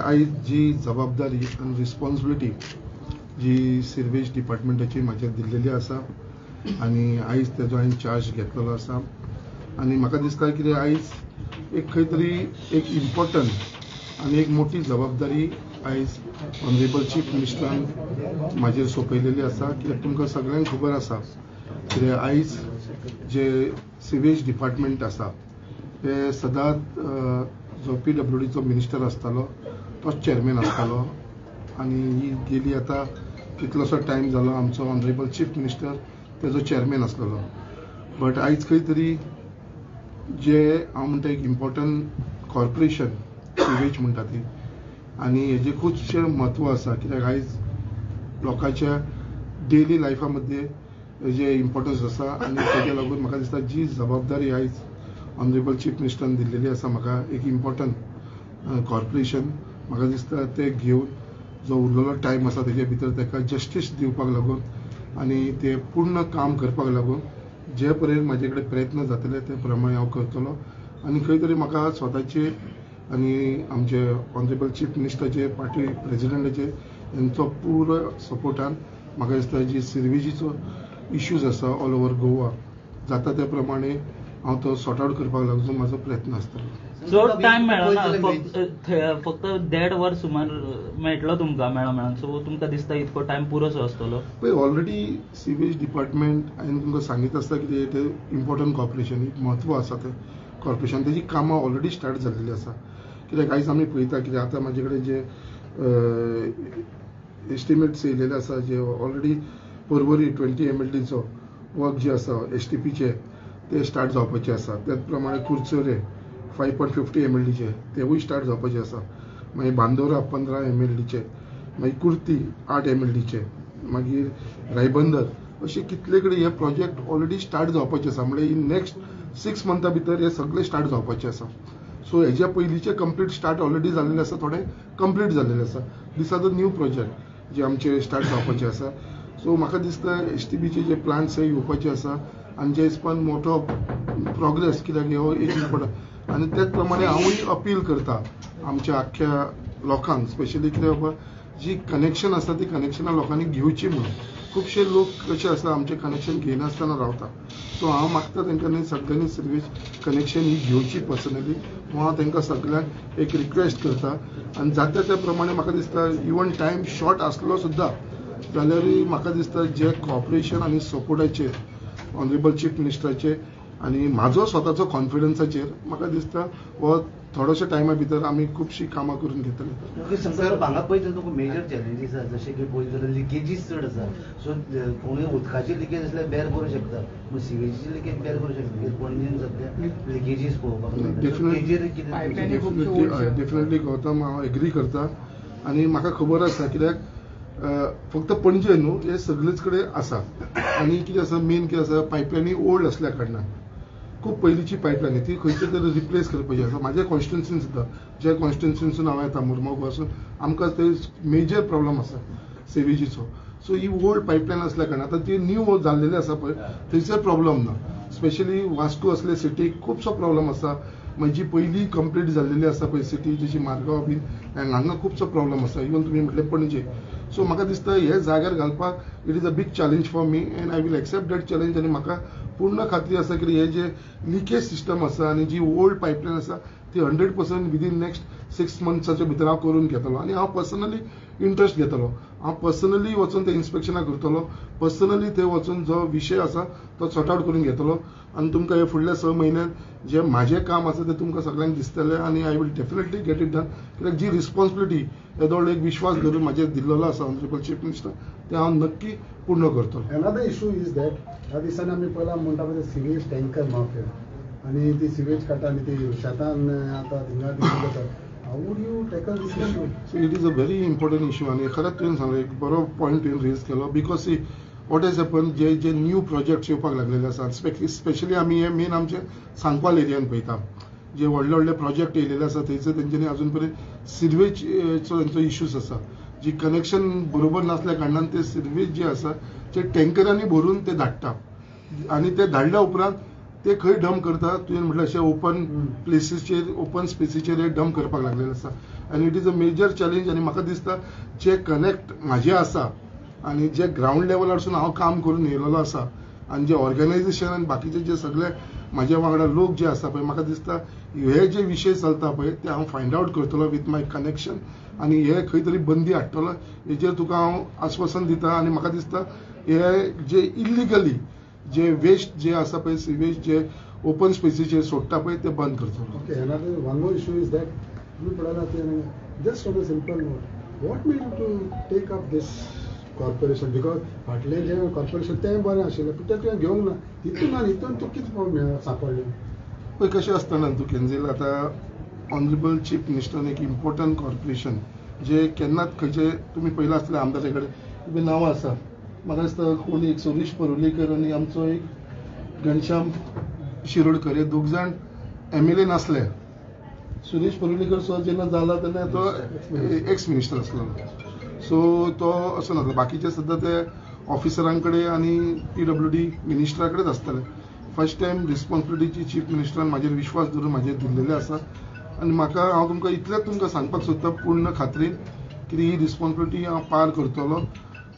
आयज जी जबाबदारी आणि रिस्पॉन्सिबिलिटी जी सिर्वेज डिपार्टमेंटाची म्हाजेर दिल्लेली आसा आणि आयज तेजो हांवें चार्ज घेतलेलो आसा आणि म्हाका दिसता की आयज एक खंय तरी एक इम्पॉर्टंट आणि एक मोठी जबाबदारी आयज ऑनरेबल चीफ मिनिस्टरान म्हाजेर सोपयलेली आसा कित्याक तुमकां सगळ्यांक खबर आसा की आयज जे सिवेज डिपार्टमेंट आसा ते सदांच जो PWDचो मिनिस्टर आसतालो तोच चेअरमॅन आसतालो आणि ही गेली आता कितलोसो टायम जालो आमचो ऑनरेबल चीफ मिनिस्टर तेजो चेअरमॅन आसलेलो बट आयज खंय तरी जे हांव म्हणटा एक इम्पॉर्टंट कॉर्पोरेशन सिवेज म्हणटा ती आणि हेजे खुबशे म्हत्व आसा कित्याक आयज लोकांच्या डेली लायफा मध्ये हेजे इम्पॉर्टन्स आसा आणि तेज्या लागून म्हाका दिसता जी जबाबदारी आयज ऑनरेबल चीफ मिनिस्टरान दिल्लेली आसा म्हाका एक इम्पॉर्टंट कॉर्पोरेशन म्हाका दिसता ते घेवन जो उरलेलो टायम आसा तेजे भितर ताका जस्टीस दिवपाक लागून आणि ते पूर्ण काम करपाक लागून जे पर्यंत म्हाजे कडेन प्रयत्न जातले ते प्रमाणे हांव करतलो आणि खंय तरी म्हाका स्वताचे आणि आमचे ऑनरेबल चीफ मिनिस्टराचे पार्टी प्रेसिडेंटाचे यांचो पुरो सपोर्टान म्हाका दिसता जी सिर्वेजीचो इश्यूज आसा ऑल ओव्हर गोवा जाता त्या प्रमाणे हांव तो सॉर्ट आउट करपाक लागून म्हाजो प्रयत्न आसतलो चड टायम मेळना फक्त 1.5 वर सुमार मेळटलो तुमकां मेळोन सो तुमकां दिसता इतको टायम पुरोसो आसतलो पळय ऑलरेडी सिवेज डिपार्टमेंट हांवें तुमकां सांगीत आसता की ते इम्पॉर्टंट कॉर्पोरेशन एक म्हत्व आसा ते कॉर्पोरेशन तेजी कामां ऑलरेडी स्टार्ट जाल्लेली आसा कित्याक आयज आमी पळयता की आतां म्हाजे कडेन जे एस्टिमेट्स येयलेले आसा जे ऑलरेडी पर्वरी 20 MLDचो वर्क जे आसा STPचे ते स्टार्ट जावपाचे आसा त्याच प्रमाणे कुर्चोरे 5.50 MLDचे तेवूय स्टार्ट जावपाचे आसा मागीर बांदोरा 15 MLDचे मागीर कुर्ती 8 MLDचे मागीर रायबंदर अशे कितले कडेन हे प्रोजेक्ट ऑलरेडी स्टार्ट जावपाचे आसा म्हणजे इन नेक्स्ट 6 मंथा भितर हे सगळे स्टार्ट जावपाचे आसा सो हेज्या पयलींचे कंप्लीट स्टार्ट ऑलरेडी जाल्लेले आसा थोडे कंप्लीट जाल्लेले आसा दिस आर द न्यू प्रोजेक्ट जे आमचे स्टार्ट जावपाचे आसा सो म्हाका दिसता STPचे जे प्लांट्स येवपाचे आसा आणि जे हिसपान मोठो प्रोग्रेस कित्याक हो एक इम्पॉर्टंट आणि त्याच प्रमाणे हांवूय अपील करता आमच्या आख्या लोकांक स्पेशली कितें बाबा जी कनेक्शन आसा ती कनेक्शनां लोकांनी घेवची म्हणून खुबशे लोक कशे आसा आमचे कनेक्शन घेयनासतना रावता सो हांव मागता तांकां सगळ्यांनी सर्वीस कनेक्शन ही घेवची पर्सनली हांव तांकां सगळ्यांक एक रिक्वेस्ट करता आणि जाता त्या प्रमाणे म्हाका दिसता इवन टायम शॉर्ट आसलो सुद्दां जाल्यारूय म्हाका दिसता जे कॉर्पोरेशन आणि सपोर्टाचेर ऑनरेबल चीफ मिनिस्टराचे आणि म्हाजो स्वताचो कॉन्फिडन्साचेर म्हाका दिसता हो थोड्याशा टायमा भितर आमी खुबशीं कामां करून घेतले हांगा पळयत तुका मेजर चॅलेंजीस आसा जशें की पळयत जाल्यार लिकेजीस चड आसा सो कोणूय उदकाची लिकेज आसल्यार बेर करूं शकता पूण सिवेजीची लिकेज बेर करूं शकता पणजेन सद्या लिकेजीस पळोवपाक डेफिनेटली गौतम हांव एग्री करता आणि म्हाका खबर आसा कित्याक फक्त पणजे न्हू हे सगळेच कडेन आसा आणि कितें आसा मेन कितें आसा पायपलायनी ओल्ड असल्या कारणान खूब पयलींची पायपलायन ती खंयचे तरी रिप्लेस करपाची आसा म्हाज्या कॉन्स्टिट्युन्सीन सुद्दां जे कॉन्स्टिट्युन्सीसून हांव येता मुरमगांव पासून आमकां ते मेजर प्रॉब्लम आसा सेवेजीचो सो ही ओल्ड पायपलायन असल्या कारणान आतां ती न्यू जाल्लेली आसा पळय थंयसर प्रॉब्लम ना स्पेशली वास्को असले सिटीक खुबसो प्रॉब्लम आसा मागीर जी पयलीं कंप्लीट जाल्लेली आसा पळय सिटी जशी मारगांव बीन हांगा खुबसो प्रॉब्लम आसा इवन तुमी म्हटलें पणजे सो म्हाका दिसता हे जाग्यार घालपाक it is a big challenge for me and I will accept that challenge आणि म्हाका पूर्ण खात्री आसा की हे जे लिकेज सिस्टम आसा आणि जी ओल्ड पायपलायन आसा ती 100% विदीन नेक्स्ट 6 मंथ्साच्या भितर हांव करून घेतलो आणि हांव पर्सनली इंटरेस्ट घेतलो हांव पर्सनली वचून ते इन्स्पेक्शनाक करतलो पर्सनली ते वचून जो विशय आसा तो सॉर्ट आउट करून घेतलो आणि तुमकां हे फुडल्या 6 म्हयन्यात जे म्हाजें काम आसा ते तुमकां सगळ्यांक दिसतलें आणि I will definitely get it done कित्याक जी रिस्पॉन्सिबिलिटी येदो एक विश्वास धरून म्हाजेर दिल्लो आसा ऑनरेबल चीफ मिनिस्टर ते हांव नक्की पूर्ण करतलो. अनदर इशू इज दॅट ह्या दिसांनी आमी पळयला म्हणटा पळय सिवेज टँकर माफिया आणि ती सिवेज काटा आणि ती शेतान आतां थिंगा जाता how would you tackle this issue. So it is a very important issue आणि खरेंच तुवें सांगलें एक बरो पॉयंट तुवें रेज केलो because see what has happen जे न्यू प्रोजेक्ट्स येवपाक लागलेले आसा स्पेशली आमी हे मेन आमचे सांकवाल एरियान पळयता जे व्हडले व्हडले प्रोजेक्ट येयलेले आसा थंयसर तेंच्यांनी अजून पर्यंत सिर्वेजचो तेंचो इश्यूज आसा जी कनेक्शन बरोबर नासल्या कारणान ते सिर्वेज जे आसा ते टँकरांनी भरून ते धाडटा आणि ते धाडल्या उपरांत ते खंय डंप करता तुवें म्हटलें अशें ओपन प्लेसीसचेर ओपन स्पेसीचेर हे डंप करपाक लागलेले आसा आनी it is a major challenge आनी म्हाका दिसता जे कनेक्ट म्हाजे आसा आनी जे ग्राउंड लेवलारसून हांव काम करून येयलेलो आसा आनी जे ऑर्गनायझेशन आनी बाकीचे जे सगळे म्हाज्या वांगडा लोक जे आसा पळय म्हाका दिसता हे जे विशय चलता पळय ते हांव फायंड आउट करतलो विथ माय कनेक्शन आनी हे खंय तरी बंदी हाडटलो हेचेर तुका हांव आश्वासन दिता आनी म्हाका दिसता हे जे इल्लिगली जे वेस्ट जे आसा पळय सिवेज जे ओपन स्पेसीचेर सोडटा पळय ते बंद करतलो. Okay, another one more issue is that तुम्ही पळयला just on a simple note, what made you to take up this corporation? Because फाटले जे कॉर्पोरेशन ते बरें आशिल्लें पूण ते तुवें घेवंक ना हितून आनी हितून तूं कितें सांपडलें? पळय कशें आसता ना तूं केन्ना आतां ऑनरेबल चीफ मिनिस्टरान एक इम्पॉर्टंट कॉर्पोरेशन जे केन्नाच खंयचे तुमी पयला आसतलें आमदारा कडेन नांवां आसा म्हाका दिसता कोण एक सुरेश परुलेकर आनी आमचो एक घनश्याम शिरोडकर हे दोग जाण MLA नासले. सुरेश परुलेकर सर जेन्ना जाला तेन्ना तो एक्स मिनिस्टर आसलो सो तो असो नासलो बाकीचे सुद्दां ते ऑफिसरां कडेन आनी PWD मिनिस्टरा कडेन आसताले. फर्स्ट टायम रिस्पॉन्सिबिलिटीची चीफ मिनिस्टरान म्हाजेर विश्वास धरून म्हाजेर दिल्लेले आसा आनी म्हाका हांव तुमकां इतलेंच तुमकां सांगपाक सोदता पूर्ण खात्रीन की ही रिस्पॉन्सिबिलिटी हांव पार करतलो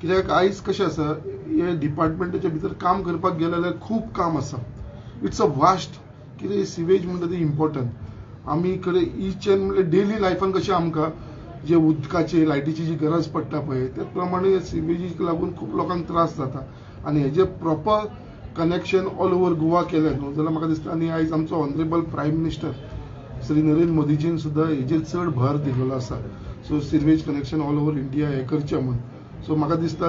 कित्याक आयज कशें आसा हे डिपार्टमेंटाच्या भितर काम करपाक गेले जाल्यार खूब काम आसा. इट्स अ वास्ट कितें सिवेज म्हणटा ती इम्पॉर्टंट आमी कडेन इच एंड म्हणजे डेली लायफान कशें आमकां जे उदकाची लायटीची जी गरज पडटा पळय ते प्रमाणे सिवेजीक लागून खूब लोकांक त्रास जाता आनी हेजे proper connection all over Goa केलें न्हू जाल्यार म्हाका दिसता आनी आयज आमचो honourable prime minister Shri Narendra मोदीजीन सुद्दां हेजेर चड भर दिल्लो आसा. So sewage connection all over India हे करचें म्हूण सो म्हाका दिसता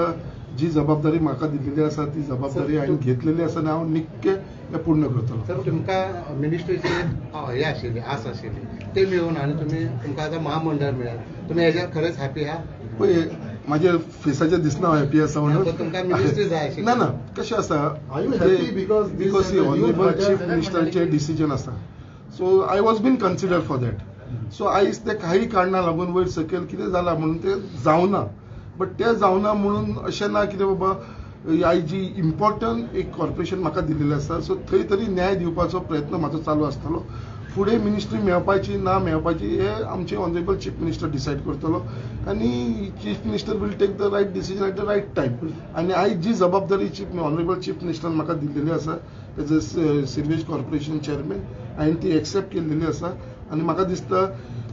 जी जबाबदारी म्हाका दिल्लेली आसा ती जबाबदारी हांवें घेतलेली आसा आनी हांव निक्के हे पूर्ण करतलो. सर तुमकां मिनिस्ट्रीची हे आशिल्ली आस आशिल्ली ते मेळून आनी तुमकां आतां महामंडळ मेळ्ळां तुमी हेज्यार खरेंच हॅपी आहा? पळय म्हाज्या फेसाचेर दिसना हांव हॅपी आसा म्हणून तुमकां मिनिस्ट्री जाय आशिल्ली? ना ना कशें आसा because ऑनरेबल चीफ मिनिस्टरचे डिसिजन आसा so I was been consider for that so आयज ते काही कारणां लागून वयर सकयल कितें जाला म्हणून ते जावना बट ते जावना म्हणून अशें ना कितें बाबा आयज जी इम्पॉर्टंट एक कॉर्पोरेशन म्हाका दिल्लेलें आसा सो थंय तरी न्याय दिवपाचो प्रयत्न म्हाजो चालू आसतलो. फुडें मिनिस्ट्री मेळपाची ना मेळपाची हे आमचे ऑनरेबल चीफ मिनिस्टर डिसायड करतलो आनी chief minister will take the right decision at the right time आनी आयज जी जबाबदारी ऑनरेबल चीफ मिनिस्टरान म्हाका दिल्लेली आसा as a sewage corporation chairman हांवें ती एक्सेप्ट केल्लेली आसा आनी म्हाका दिसता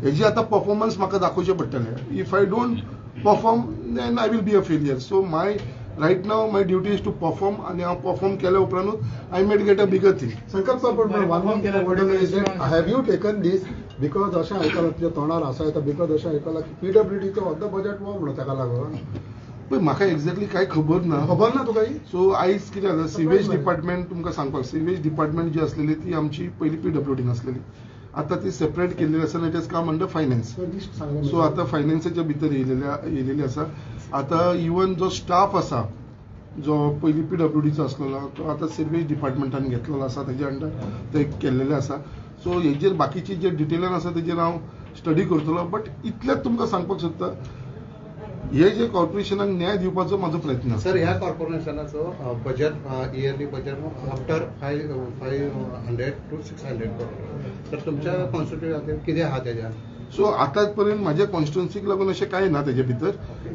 हेजी आतां परफॉर्मन्स म्हाका दाखोवचें पडटलें. If I don't perform then I will be a failure. So my right now my duty is to perform and I perform केल्या उपरांत I might get a bigger thing. संकल्प पण one more is that have you taken this because अशें आयकलां तुज्या तोंडार आसा येता because अशें आयकलां की PWD तो अर्द बजेट वो म्हणून ताका लागून पळय म्हाका एक्झॅक्टली कांय खबर ना तुका सो आयज कितें जालें सिवेज डिपार्टमेंट तुमकां सांगपाक सिवेज डिपार्टमेंट जी आसलेली ती आमची पयली PWD आसलेली आतां ती सेपरेट केल्ली आसा आनी it has come under finance so आतां फायनान्साच्या भितर येयलेली आसा. आतां इवन जो स्टाफ आसा जो पयली PWDचो आसलेलो तो आतां सिवेज डिपार्टमेंटान घेतलेलो आसा तेजे अंडर ते केल्लेले आसा. सो हेजेर बाकीची जे डिटेलान आसा तेजेर हांव स्टडी करतलो बट इतलेंच तुमकां सांगपाक सोदता हे जे कॉर्पोरेशनाक न्याय दिवपाचो म्हाजो प्रयत्न आसा. सर ह्या कॉर्पोरेशनाचो budget yearly budget after 500 to 600 crore तर तुमच्या कॉन्स्टिट्युएंसी खातीर कितें आहा तेज्या? सो आतांच पर्यंत म्हाज्या कॉन्स्टिट्युएन्सीक लागून अशें कांय ना तेजे भितर.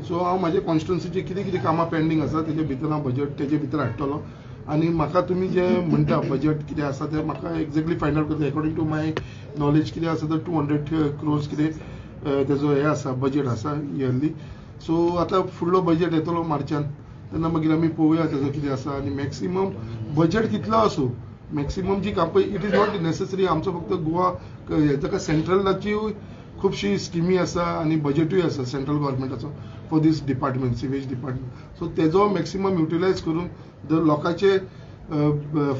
सो हांव म्हाज्या कॉन्स्टिट्युएन्सीची कितें कितें कामां पेंडींग आसा तेजे भितर हांव बजेट तेजे भितर हाडटलो आनी म्हाका तुमी जे म्हणटा बजेट कितें आसा तें म्हाका एक्झॅक्टली फायंड आउट करता. अकॉर्डिंग टू माय नॉलेज कितें आसा तर 200 crores कितें तेजो हे आसा बजेट आसा इयरली. सो आतां फुडलो बजेट येतलो मार्चान तेन्ना मागीर आमी पळोवया तेजो कितें आसा आनी मॅक्सिमम बजेट कितलो आसूं मॅक्सिमम जी काम इट इज नॉट नेसेसरी आमचो फक्त गोवा जाका सेंट्रलाची खुबशी स्किमी आसा आनी बजेटूय आसा सेंट्रल गव्हर्मेंटाचो for this department sewage department. So तेजो मॅक्सिमम युटिलायज करून जर लोकांचे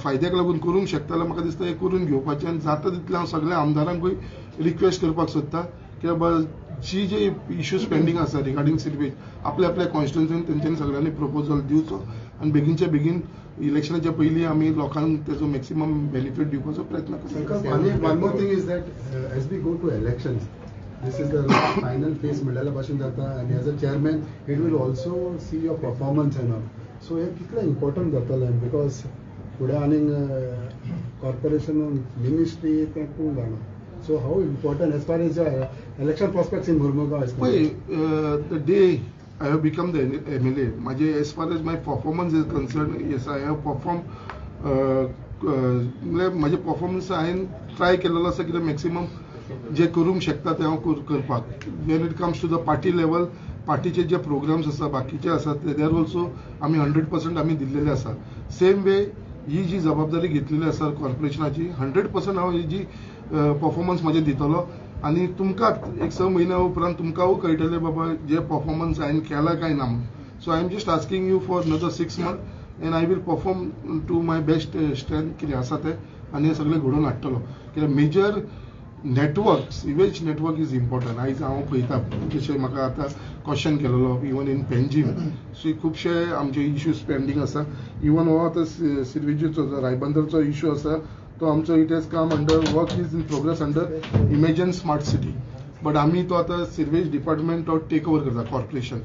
फायद्याक लागून करूंक शकता जाल्यार म्हाका दिसता हे करून घेवपाचें आनी जाता तितलें हांव सगळ्या आमदारांकूय रिक्वेस्ट करपाक सोदता की बाबा जी जे इश्यूज पेंडींग आसा रिगार्डींग सिवेज आपल्या आपल्या कॉन्स्टिट्युएन्सीन तेंच्यांनी सगळ्यांनी प्रपोजल दिवचो आनी बेगीनच्या बेगीन इलेक्शनाच्या पयलीं आमी लोकांक तेजो मॅक्सिमम बेनिफीट दिवपाचो प्रयत्न करता. One more thing is that as we go to elections this is the final phase मिळाल्या भाशेन जाता आनी as a chairman it will also see your performance and all. So हे कितलें इम्पॉर्टंट जातलें बिकॉज फुडें आनीक कॉर्पोरेशन मिनिस्ट्री तें तूं जाणा. So how important as far as election prospects in Mormugao is concerned? The day I have become the MLA, as far as my performance is concerned, yes, I have performed. माझे performance हांवें try केलेलो आसा कितें maximum जे करूंक शकता ते हांव करपाक. When it comes to the party level, पार्टीचे जे प्रोग्राम्स आसा बाकीचे आसा देर ऑल्सो आमी 100% आमी दिल्लेले आसा. सेम वे ही जी जबाबदारी घेतलेली आसा कॉर्पोरेशनाची 100% हांव ही जी परफॉर्मन्स म्हाजे दितलो आनी तुमकां एक 6 म्हयन्या उपरांत तुमकांय कळटले बाबा जे परफॉर्मन्स हांवें केला काय ना. So I am just asking you for another 6 months and I will perform to my best strength कितें आसा तें आनी हें सगळें घडोवन हाडटलो. कित्याक major network sewage network is important. आयज हांव पळयता जशें म्हाका आतां क्वेश्चन केलेलो इवन इन पेंजीम सो खुबशे आमचे इश्यूज पेंडींग आसा. इवन हो आतां सिरवेजीचो जो रायबंदरचो इश्यू आसा तो आमचो it has come under work is in progress under imagine smart city. But आमी तो आतां सिरवेज डिपार्टमेंट तो टेक ओवर करता corporation.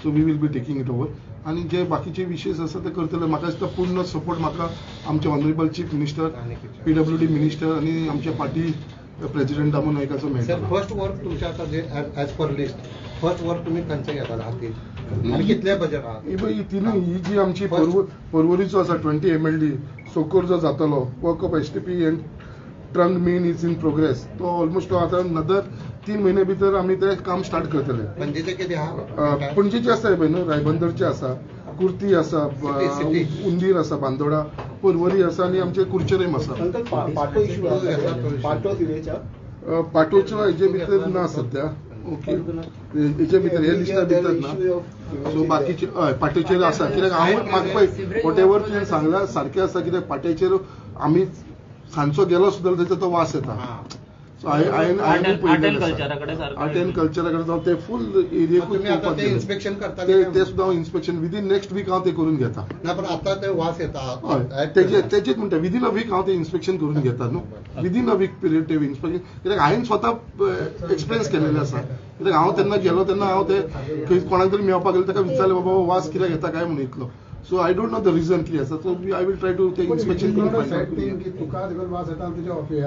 So we will be taking it over आणि जे बाकीचे विशेष आसा ते करतले. म्हाका दिसता पूर्ण सपोर्ट म्हाका आमचे honourable chief minister PWD minister आणि आमच्या पार्टी प्रेसिडेंट दामू नायकाचो मेळटा. फर्स्ट वर्क तुमच्या आता जे as per list first work तुम्ही खंयचे घेता हातीन आणि कितल्या बजेट आहा? ही जी आमची पर्वरीचो आसा 20 MLD सोकोर जो जातलो work of STP end trunk main is in progress. तो ऑलमोस्ट आता नदर 3 महिने भितर आमी ते काम स्टार्ट करतले. पणजेचे कितें आहा? पणजेचे आसा पळय न्हू, रायबंदरचे आसा, कुर्ती आसा, उंदीर आसा, बांदोडा, पर्वरी आसा आनी आमचे कुर्चरेम आसा. पाटोच्या हेजे भितर ना सध्या. ओके हेजे भितर हे लिस्टा भितर ना. सो बाकीचे हय पाट्याचेर आसा. कित्याक हांव म्हाका पळय वॉट एवर तुवें सांगला सारकें आसा. कित्याक पाट्याचेर आमी सांजचो गेलो सुद्दां तेचो तो वास येता. सो आर्ट एंड कल्चराकडे जावन ते फूल एरियेक इन्स्पेक्शन करता ते सुद्दां हांव इन्स्पेक्शन विदीन नेक्स्ट वीक हांव ते करून घेता. ना पण आता ते वास येता. तेजेच म्हणटा विदीन अ वीक हांव ते इन्स्पेक्शन करून घेता न्हू. विदीन अ वीक पिरियड ते इन्स्पेक्शन. कित्याक हांवें स्वता एक्सपिरियन्स केलेले आसा. कित्याक हांव तेन्ना गेलो तेन्ना हांव ते कोणाक तरी मेळपाक गेलो ताका विचारलें बाबा वास कित्याक येता काय म्हणून इतलो. So I don't know the reason कितें आसा. So I will try to take inspection करून तुका देखून वास येता तुज्या ऑफिस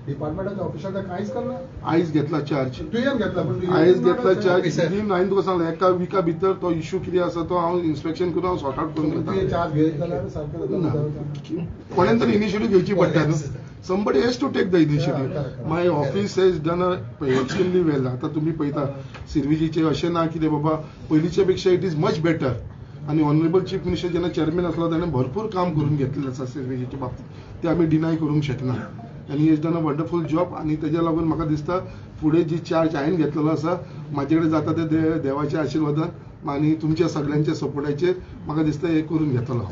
डिपार्टमेंटाच्या ऑफिसाक कांयच करना. आयज घेतला चार्ज. तुवें घेतला पण आयज घेतला चार्ज. हांवें तुका सांगलें एका विका भितर तो इश्यू कितें आसा तो हांव इन्स्पेक्शन करून हांव सॉर्ट आउट करून घेता. चार्ज घेत जाल्यार सारकें कोणेन तरी इनिशिएटीव घेवची पडटा न्हू. somebody has to take the initiative. My office has done extremely well. आता तुम्ही पळयता सिरविजीचे अशें ना कितें बाबा पयलींच्या पेक्षा इट इज मच बेटर. आणि ऑनरेबल चीफ मिनिस्टर जेन्ना चेअरमॅन आसलो ताणें भरपूर काम करून घेतलेलें आसा सिरवेजीच्या बाबतींत. ते आमी डिनाय करूंक शकना. आनी he is done a wonderful job. आनी तेज्या लागून म्हाका दिसता फुडें जी चार्ज हांवें घेतलेलो आसा म्हाजे कडेन जाता ते देवाच्या आशिर्वादान आनी तुमच्या सगळ्यांच्या सपोर्टाचेर म्हाका दिसता हे करून घेतलो.